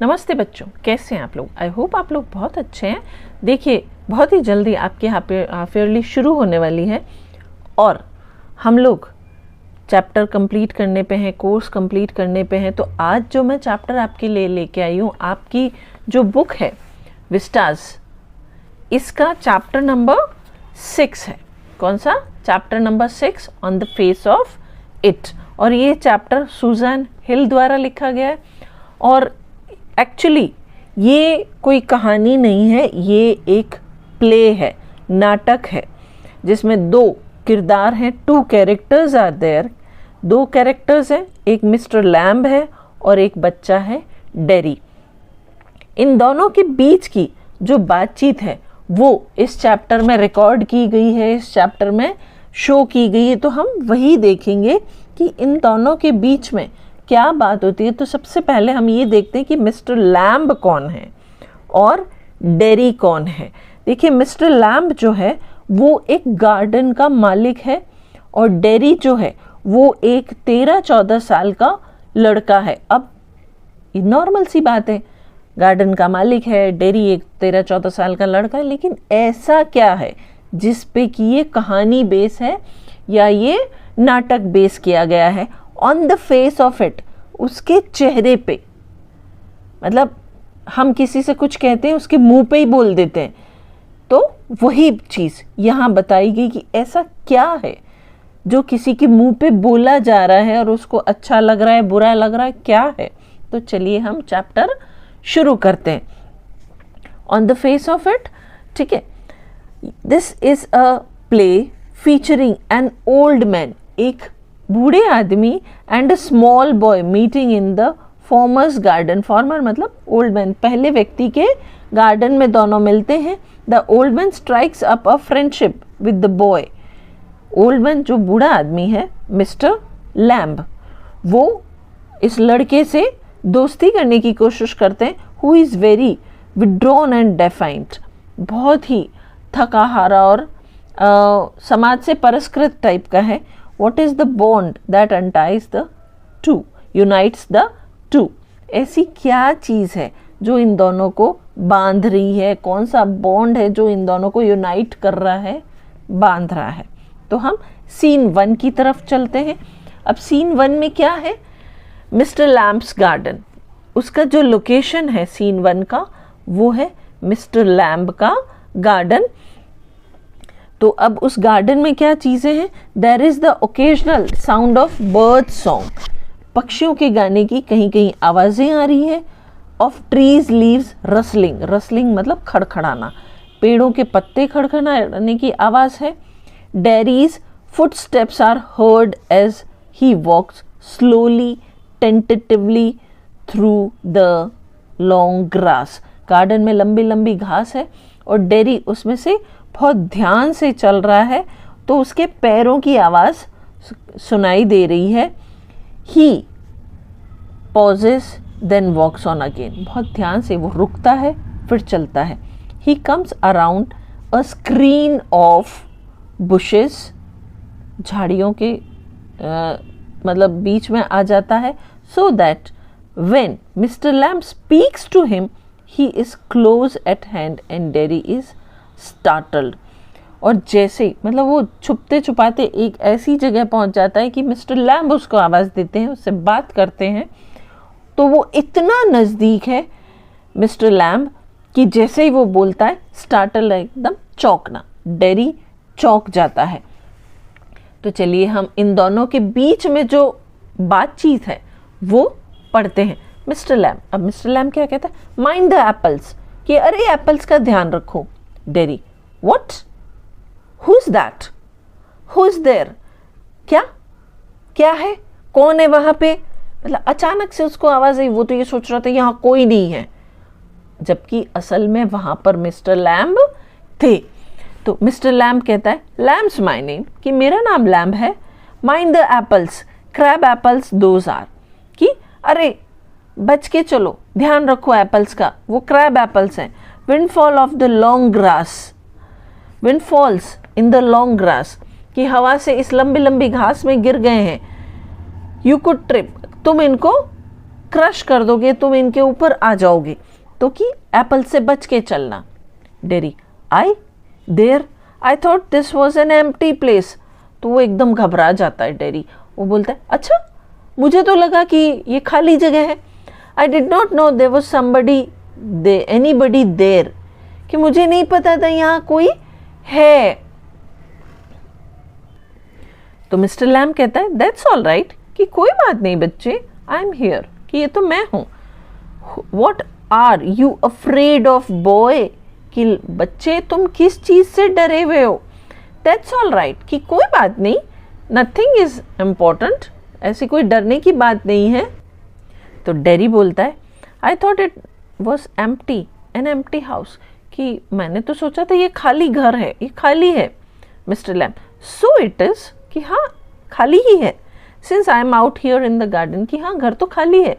नमस्ते बच्चों, कैसे हैं आप लोग। आई होप आप लोग बहुत अच्छे हैं। देखिए, बहुत ही जल्दी आपके यहाँ पे हाफ ईयरली शुरू होने वाली है और हम लोग चैप्टर कंप्लीट करने पे हैं, कोर्स कंप्लीट करने पे हैं। तो आज जो मैं चैप्टर आपके लिए लेके आई हूँ, आपकी जो बुक है विस्टास, इसका चैप्टर नंबर 6 है। कौन सा? Chapter number 6 on the face of it. और ये चैप्टर सुजैन हिल द्वारा लिखा गया है। और एक्चुअली ये कोई कहानी नहीं है, ये एक प्ले है, नाटक है, जिसमें दो किरदार हैं, 2 कैरेक्टर्स आर देयर। 2 कैरेक्टर्स हैं, एक मिस्टर लैम्ब है और एक बच्चा है डेरी। इन दोनों के बीच की जो बातचीत है वो इस चैप्टर में रिकॉर्ड की गई है, इस चैप्टर में शो की गई है। तो हम वही देखेंगे कि इन दोनों के बीच में क्या बात होती है। तो सबसे पहले हम ये देखते हैं कि मिस्टर लैम्ब कौन है और डेरी कौन है। देखिए, मिस्टर लैम्ब जो है वो एक गार्डन का मालिक है और डेरी जो है वो एक 13-14 साल का लड़का है। अब ये नॉर्मल सी बात है, गार्डन का मालिक है, डेरी एक 13-14 साल का लड़का है। लेकिन ऐसा क्या है जिस पे कि ये कहानी बेस है या ये नाटक बेस किया गया है? On the face of it, उसके चेहरे पे, मतलब हम किसी से कुछ कहते हैं उसके मुंह पे ही बोल देते हैं, तो वही चीज़ यहाँ बताई गई कि ऐसा क्या है जो किसी के मुंह पे बोला जा रहा है और उसको अच्छा लग रहा है, बुरा लग रहा है, क्या है। तो चलिए हम चैप्टर शुरू करते हैं। On the face of it, ठीक है। This is a play featuring an old man, एक बूढ़े आदमी and a small boy meeting in the formers garden. Farmer मतलब ओल्ड मैन, पहले व्यक्ति के गार्डन में दोनों मिलते हैं। The old man strikes up a friendship with the boy. Old man जो बूढ़ा आदमी है, मिस्टर लैम्ब, वो इस लड़के से दोस्ती करने की कोशिश करते हैं। Who is very withdrawn and defiant, बहुत ही थका हारा और समाज से परस्कृत टाइप का है। What is the bond that unties the two, unites the two? ऐसी क्या चीज़ है जो इन दोनों को बांध रही है? कौन सा बॉन्ड है जो इन दोनों को यूनाइट कर रहा है, बांध रहा है? तो हम सीन 1 की तरफ चलते हैं। अब सीन 1 में क्या है? Mister Lamb's garden. उसका जो लोकेशन है सीन 1 का, वो है मिस्टर लैम्ब का गार्डन। तो अब उस गार्डन में क्या चीज़ें हैं? There is the occasional sound of bird song, पक्षियों के गाने की कहीं कहीं आवाज़ें आ रही है। Of trees leaves rustling, rustling मतलब खड़खड़ाना, पेड़ों के पत्ते खड़खड़ाने की आवाज़ है। Derry's footsteps are heard as he walks slowly tentatively through the long grass. Garden में लंबी लंबी घास है और डेरी उसमें से बहुत ध्यान से चल रहा है, तो उसके पैरों की आवाज़ सुनाई दे रही है। He pauses then walks on again, बहुत ध्यान से वो रुकता है फिर चलता है। He comes around a screen of bushes, झाड़ियों के मतलब बीच में आ जाता है। So that when Mister Lamb speaks to him he is close at hand and Derry is startled. और जैसे मतलब वो छुपते छुपाते एक ऐसी जगह पहुंच जाता है कि मिस्टर लैम्ब उसको आवाज़ देते हैं, उससे बात करते हैं, तो वो इतना नज़दीक है मिस्टर लैम्ब कि जैसे ही वो बोलता है, स्टार्टल एकदम चौंकना, डेरी चौंक जाता है। तो चलिए हम इन दोनों के बीच में जो बातचीत है वो पढ़ते हैं। मिस्टर लैम्ब, अब मिस्टर लैम्ब क्या कहता है? माइंड द एप्पल्स, कि अरे एप्पल्स का ध्यान रखो। Derry, what? Who is that? Who is there? क्या क्या है? कौन है वहां पे? मतलब अचानक से उसको आवाज आई, वो तो ये सोच रहा था यहाँ कोई नहीं है, जबकि असल में वहां पर मिस्टर लैम्ब थे। तो मिस्टर लैम्ब कहता है, लैम्ब्स माय नेम, कि मेरा नाम लैम्ब है। Mind the apples, crab apples those are, कि अरे बच के चलो, ध्यान रखो एप्पल्स का, वो क्रैब एप्पल्स हैं। Windfall of the long grass, windfalls in the long grass, कि हवा से इस लंबी लंबी घास में गिर गए हैं। यू कुड ट्रिप, तुम इनको क्रश कर दोगे, तुम इनके ऊपर आ जाओगे, तो कि एप्पल से बच के चलना। Derry, I there, I thought this was an empty place. तो वो एकदम घबरा जाता है डेरी। वो बोलता है, अच्छा मुझे तो लगा कि ये खाली जगह है। I did not know there was somebody anybody there, कि मुझे नहीं पता था यहाँ कोई है। तो मिस्टर लैम कहता है, दैट्स ऑल राइट, कि कोई बात नहीं बच्चे, आई एम हियर, कि ये तो मैं हूँ। What are you afraid of boy, कि बच्चे तुम किस चीज से डरे हुए हो। दैट्स ऑल राइट, कि कोई बात नहीं, नथिंग इज इम्पॉर्टेंट, ऐसी कोई डरने की बात नहीं है। तो डेरी बोलता है, I thought it was empty, an empty house, कि मैंने तो सोचा था ये खाली घर है, ये खाली है। Mister Lamb, so it is, कि हाँ खाली ही है। Since I am out here in the garden, कि हाँ घर तो खाली है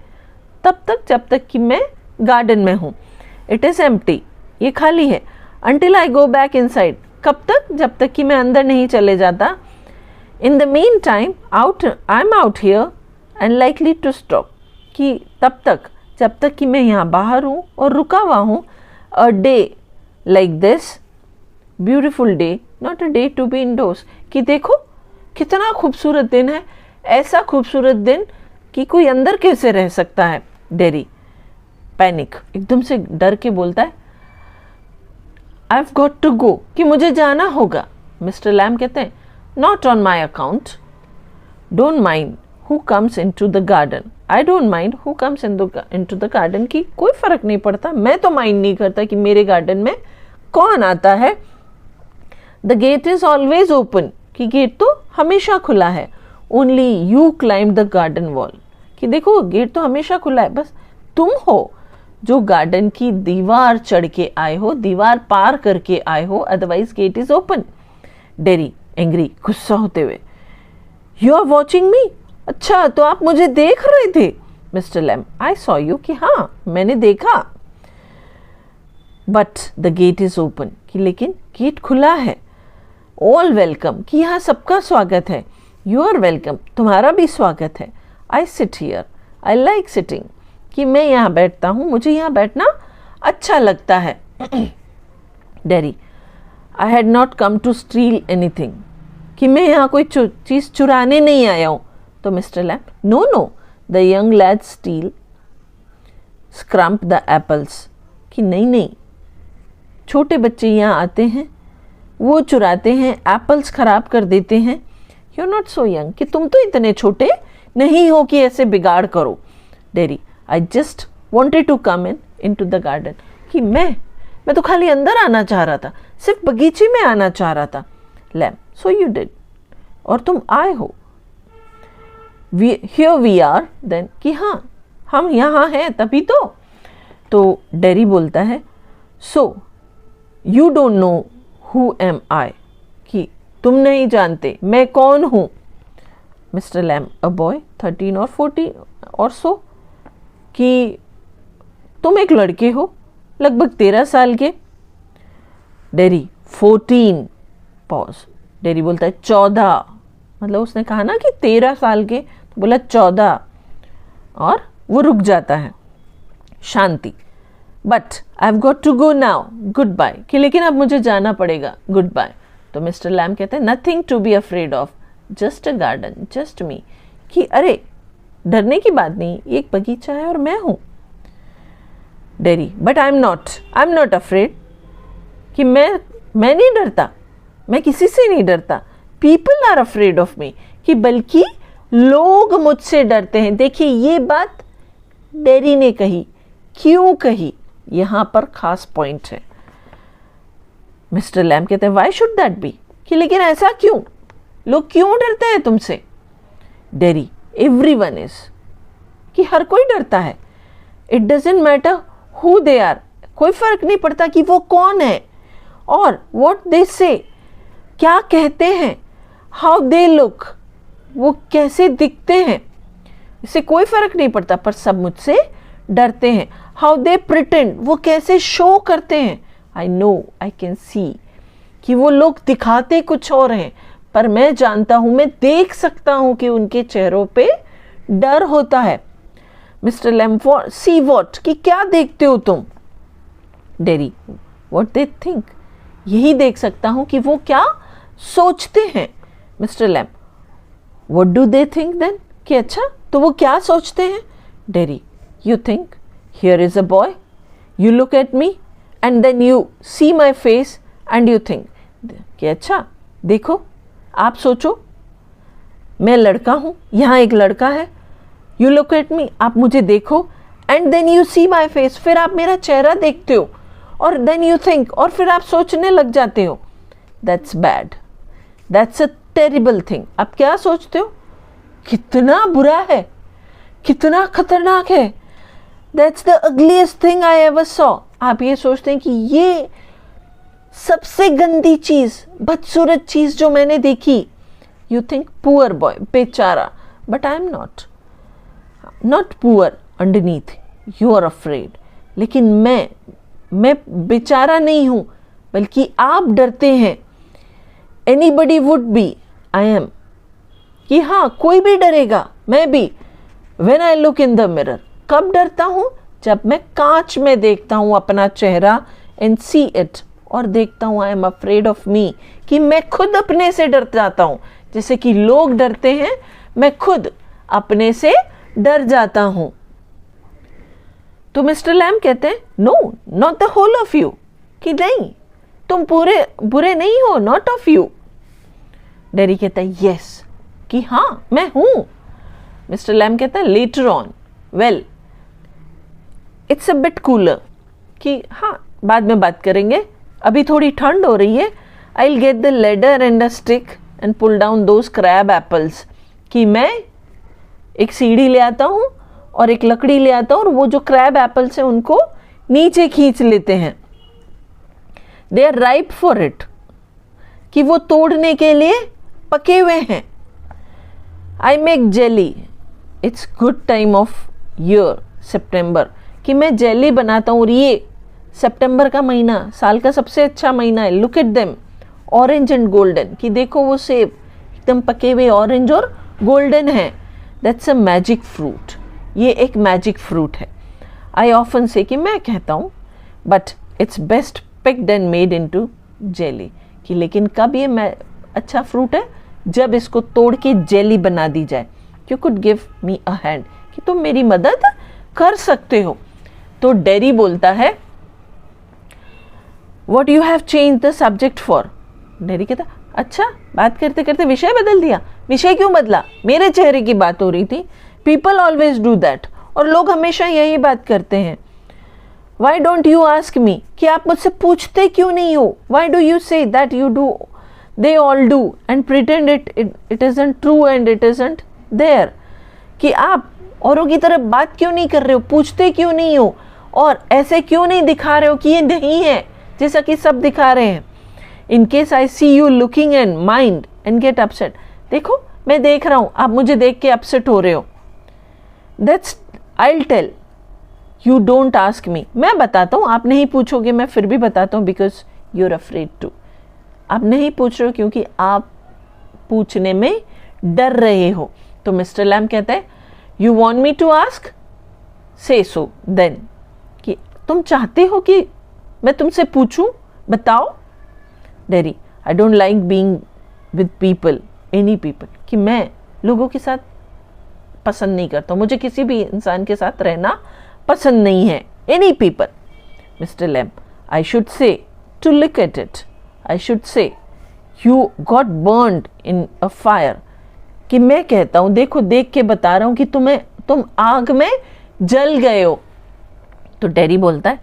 तब तक जब तक कि मैं गार्डन में हूँ। इट इज एम्प्टी, ये खाली है। Until I go back inside, कब तक, जब तक कि मैं अंदर नहीं चले जाता। In the mean time out I am out here and likely to stop, कि तब तक जब तक कि मैं यहाँ बाहर हूँ और रुका हुआ हूँ। A day like this, beautiful day, not a day to be indoors, कि देखो कितना खूबसूरत दिन है, ऐसा खूबसूरत दिन कि कोई अंदर कैसे रह सकता है। डेरी पैनिक, एकदम से डर के बोलता है, I have got to go, कि मुझे जाना होगा। मिस्टर लैम कहते हैं, not on my account, don't mind who comes in to the garden, I don't mind who comes in to the garden, की कोई फर्क नहीं पड़ता, मैं तो माइंड नहीं करता कि मेरे गार्डन में कौन आता है। The gate is always open, कि गेट तो हमेशा खुला है। Only you climb the garden wall, कि देखो गेट तो हमेशा खुला है, बस तुम हो जो गार्डन की दीवार चढ़ के आए हो, दीवार पार करके आए हो, otherwise get is open. Dairy angry, गुस्सा होते हुए, यू आर वॉचिंग मी, अच्छा तो आप मुझे देख रहे थे। Mister Lamb, I saw you, कि हाँ मैंने देखा। But the gate is open, कि लेकिन गेट खुला है। ऑल वेलकम, कि यहाँ सबका स्वागत है। यू आर वेलकम, तुम्हारा भी स्वागत है। I sit here, I like sitting, कि मैं यहाँ बैठता हूँ, मुझे यहाँ बैठना अच्छा लगता है। Derry, I had not come to steal anything, कि मैं यहाँ कोई चीज़ चुराने नहीं आया हूँ। तो mister Lamb, no no, the young lad steal scrump the apples, कि नहीं नहीं, छोटे बच्चे यहाँ आते हैं, वो चुराते हैं, एप्पल्स खराब कर देते हैं। You are not so young, कि तुम तो इतने छोटे नहीं हो कि ऐसे बिगाड़ करो। Derry, I just wanted to come in to the garden, कि मैं तो खाली अंदर आना चाह रहा था, सिर्फ बगीचे में आना चाह रहा था। लैम, सो यू डिड, और तुम आए हो। हियर वी आर देन, कि हाँ हम यहाँ हैं तभी तो डेरी बोलता है, so you don't know who am I, कि तुम नहीं जानते मैं कौन हूँ। मिस्टर लैम, अ बॉय 13 और 14 और सो, कि तुम एक लड़के हो लगभग 13 साल के। Dairy 14, pause. डेरी बोलता है 14, मतलब उसने कहा ना कि 13 साल के, तो बोला 14, और वो रुक जाता है। शांति, but I have got to go now, good bye, कि लेकिन अब मुझे जाना पड़ेगा, गुड बाय। तो मिस्टर लैम कहते हैं, nothing to be afraid of, just a garden, just me, कि अरे डरने की बात नहीं, एक बगीचा है और मैं हूं। Derry, but I am not afraid, कि मैं नहीं डरता, मैं किसी से नहीं डरता। People are afraid of me, कि बल्कि लोग मुझसे डरते हैं। देखिए ये बात डेरी ने कही, क्यों कही, यहां पर खास पॉइंट है। मिस्टर लैम कहते हैं, वाई शुड दैट बी, कि लेकिन ऐसा क्यों, लोग क्यों डरते हैं तुमसे। डेरी, एवरीवन इज, कि हर कोई डरता है। It doesn't matter who they are, कोई फर्क नहीं पड़ता कि वो कौन है, और व्हाट दे से, क्या कहते हैं, हाउ दे लुक, वो कैसे दिखते हैं, इससे कोई फर्क नहीं पड़ता, पर सब मुझसे डरते हैं। हाउ दे प्रिटेंड, वो कैसे शो करते हैं। I know, I can see, कि वो लोग दिखाते कुछ और हैं, पर मैं जानता हूं, मैं देख सकता हूं कि उनके चेहरों पे डर होता है। मिस्टर लैम, सी वॉट, कि क्या देखते हो तुम? डेरी, वॉट दे थिंक, यही देख सकता हूं कि वो क्या सोचते हैं। Mister Lamb, what do they think then, कि अच्छा तो वो क्या सोचते हैं? Derry, you think here is a boy, you look at me and then you see my face and you think, कि अच्छा देखो, आप सोचो मैं लड़का हूं, यहां एक लड़का है, यू लुक एट मी, आप मुझे देखो, and then you see my face, फिर आप मेरा चेहरा देखते हो, और देन यू थिंक, और फिर आप सोचने लग जाते हो। That's bad, that's a terrible thing. आप क्या सोचते हो? कितना बुरा है, कितना खतरनाक है। That's the ugliest thing I ever saw. आप ये सोचते हैं कि ये सबसे गंदी चीज, बदसूरत चीज जो मैंने देखी। यू थिंक पुअर बॉय, बेचारा, but I am not poor underneath, you are afraid. लेकिन मैं बेचारा नहीं हूं, बल्कि आप डरते हैं। Anybody would be, I am, कि हाँ कोई भी डरेगा, मैं भी। When I look in the mirror, कब डरता हूं? जब मैं कांच में देखता हूं अपना चेहरा, एंड सी इट, और देखता हूं I am afraid of me, कि मैं खुद अपने से डर जाता हूं। जैसे कि लोग डरते हैं, मैं खुद अपने से डर जाता हूं। तो मिस्टर लैम कहते हैं, no not the whole of you, कि नहीं तुम पूरे बुरे नहीं हो, नॉट ऑफ यू। डेरी कहता है यस, कि हाँ मैं हूं। मिस्टर लैम कहता है later on, well it's a bit cooler, कि हाँ बाद में बात करेंगे, अभी थोड़ी ठंड हो रही है। I will get the ladder and a stick and pull down those crab apples, कि मैं एक सीढ़ी ले आता हूं और एक लकड़ी ले आता हूं, और वो जो क्रैब एप्पल्स हैं उनको नीचे खींच लेते हैं। They are ripe for it, कि वो तोड़ने के लिए पके हुए हैं। I make jelly, it's good time of year September, कि मैं जेली बनाता हूँ, और ये सितंबर का महीना साल का सबसे अच्छा महीना है। Look at them orange and golden, कि देखो वो सेब एकदम पके हुए ऑरेंज और गोल्डन है। दैट्स अ मैजिक फ्रूट, ये एक मैजिक फ्रूट है। आई ऑफन से, कि मैं कहता हूँ, but it's best picked and made into jelly, कि लेकिन कब ये अच्छा फ्रूट है? जब इसको तोड़ के जेली बना दी जाए। You could give me a hand, कि तुम मेरी मदद कर सकते हो। तो डेरी बोलता है, what you have change the subject for? Dairy कहता, अच्छा बात करते करते विषय बदल दिया। विषय क्यों बदला? मेरे चेहरे की बात हो रही थी। पीपल ऑलवेज डू दैट, और लोग हमेशा यही बात करते हैं। Why don't you ask me, कि आप मुझसे पूछते क्यों नहीं हो? Why do you say that you do, they all do, and pretend it isn't true and it isn't there, कि आप औरों की तरफ बात क्यों नहीं कर रहे हो, पूछते क्यों नहीं हो, और ऐसे क्यों नहीं दिखा रहे हो कि ये नहीं है जैसा कि सब दिखा रहे हैं। In case I see you looking and mind and get upset, देखो मैं देख रहा हूं, आप मुझे देख के अपसेट हो रहे हो। That's I will tell, you don't ask me, मैं बताता हूं, आप नहीं पूछोगे, मैं फिर भी बताता हूं, because you are afraid to, आप नहीं पूछ रहे हो क्योंकि आप पूछने में डर रहे हो। तो मिस्टर लैम कहता है, you want me to ask, say so then, कि तुम चाहते हो कि मैं तुमसे पूछूं, बताओ। Dairy, I don't like being with people, any people, कि मैं लोगों के साथ पसंद नहीं करता हूं, मुझे किसी भी इंसान के साथ रहना पसंद नहीं है, any people. Mister Lamb, I should say to look at it, I should say you got burned in a fire, कि मैं कहता हूं, देखो देख के बता रहा हूं कि तुम आग में जल गए हो। तो डेरी बोलता है,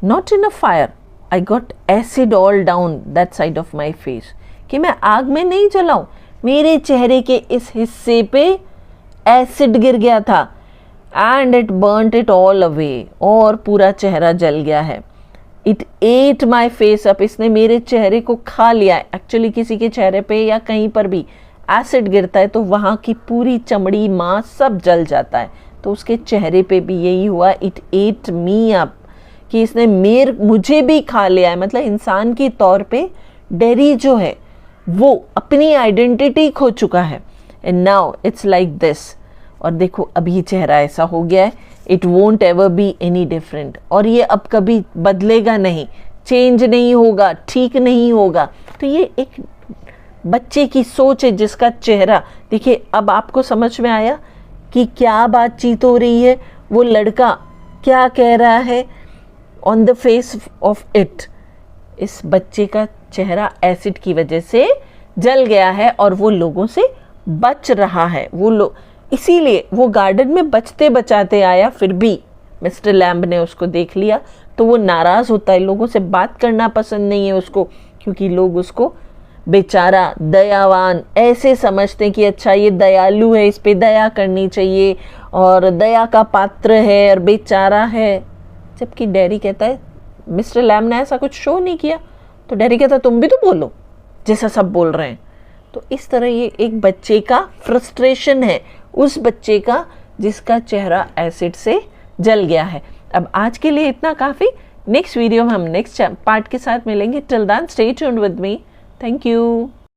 not in a fire, I got acid all down that side of my face, कि मैं आग में नहीं जला हूं, मेरे चेहरे के इस हिस्से पे एसिड गिर गया था, and it burnt it all away, और पूरा चेहरा जल गया है। It at my face up, इसने मेरे चेहरे को खा लिया। एक्चुअली किसी के चेहरे पे या कहीं पर भी एसिड गिरता है तो वहाँ की पूरी चमड़ी, मांस सब जल जाता है, तो उसके चेहरे पे भी यही हुआ, इट एट मी अप, कि इसने मुझे भी खा लिया है। मतलब इंसान के तौर पे डेरी जो है वो अपनी आइडेंटिटी खो चुका है। And now it's like this, और देखो अब ये चेहरा ऐसा हो गया है, it won't ever be any different, और ये अब कभी बदलेगा नहीं, चेंज नहीं होगा, ठीक नहीं होगा। तो ये एक बच्चे की सोच है जिसका चेहरा देखिए। अब आपको समझ में आया कि क्या बातचीत हो रही है, वो लड़का क्या कह रहा है on the face of it. इस बच्चे का चेहरा एसिड की वजह से जल गया है और वो लोगों से बच रहा है। वो लोग इसीलिए वो गार्डन में बचते बचाते आया, फिर भी मिस्टर लैम्ब ने उसको देख लिया तो वो नाराज़ होता है, लोगों से बात करना पसंद नहीं है उसको, क्योंकि लोग उसको बेचारा दयावान ऐसे समझते हैं कि अच्छा ये दयालु है, इस पे दया करनी चाहिए और दया का पात्र है और बेचारा है। जबकि डैरी कहता है मिस्टर लैम्ब ने ऐसा कुछ शो नहीं किया। तो डैरी कहता है तुम भी तो बोलो जैसा सब बोल रहे हैं। तो इस तरह ये एक बच्चे का फ्रस्ट्रेशन है, उस बच्चे का जिसका चेहरा एसिड से जल गया है। अब आज के लिए इतना काफ़ी। नेक्स्ट वीडियो में हम नेक्स्ट पार्ट के साथ मिलेंगे। Till then stay tuned with me. Thank you.